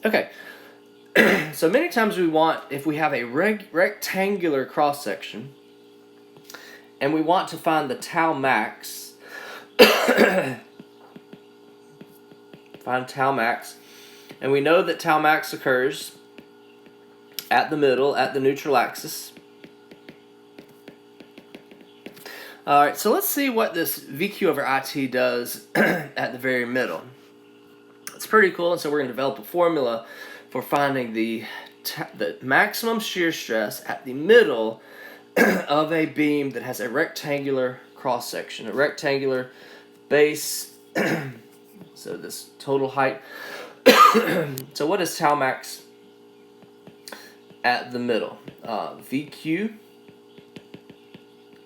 Okay, so many times we want, if we have a rectangular cross section, and we want to find the tau max, find tau max, and we know that tau max occurs at the middle, at the neutral axis. Alright, so let's see what this VQ over IT does at the very middle. It's pretty cool, and so we're going to develop a formula for finding the maximum shear stress at the middle of a beam that has a rectangular cross section, a rectangular base. So this total height. So what is tau max at the middle? VQ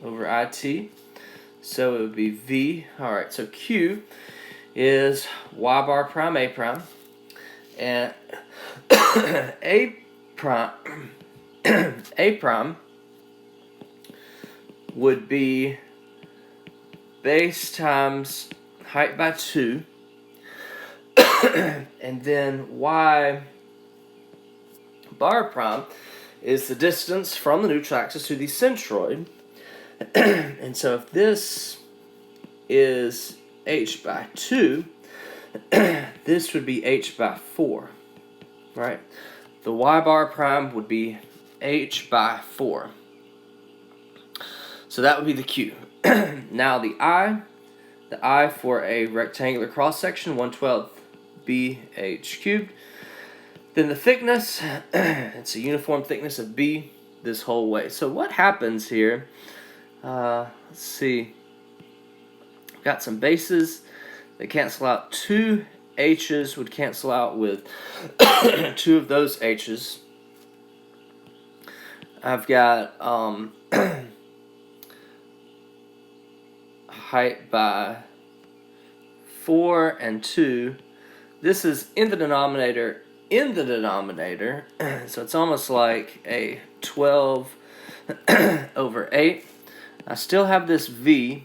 over IT. So it would be V. Alright, so Q is Y bar prime A prime. And A prime A prime would be base times height by 2. And then Y bar prime is the distance from the neutral axis to the centroid. And so if this is h by 2, this would be h by 4, right? The y bar prime would be h by 4. So that would be the Q. Now the I for a rectangular cross section, 1/12 BH cubed. Then the thickness, it's a uniform thickness of B this whole way. So what happens here? Let's see. We've got some bases that cancel out. 2 H's would cancel out with 2 of those H's. I've got height by 4 and 2. This is in the denominator. So it's almost like a 12 over 8. I still have this V,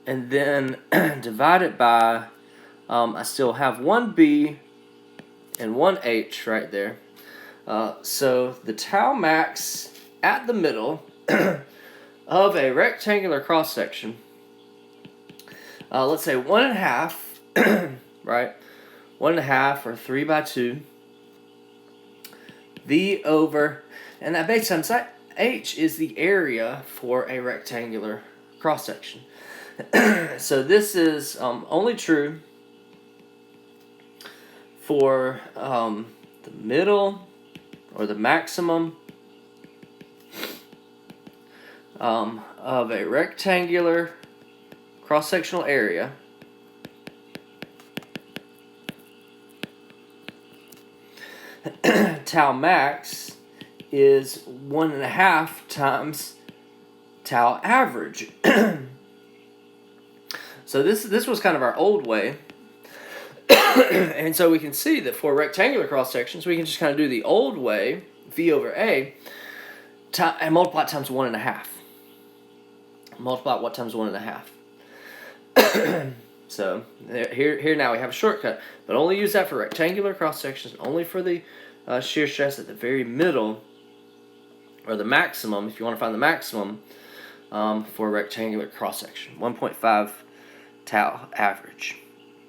and then divide it by, I still have 1 B and 1 H right there. So the tau max at the middle of a rectangular cross section, let's say 1.5, right? 1.5 or 3 by 2. V over, and that base times H is the area for a rectangular cross section. So this is only true for the middle or the maximum of a rectangular cross-sectional area tau max is 1.5 times tau average. So this was kind of our old way. And so we can see that for rectangular cross sections, we can just kind of do the old way, V over A, and multiply it times 1.5. Multiply what times 1.5. So here now we have a shortcut, but only use that for rectangular cross sections, only for the shear stress at the very middle, or the maximum, if you want to find the maximum for a rectangular cross section, 1.5 tau average.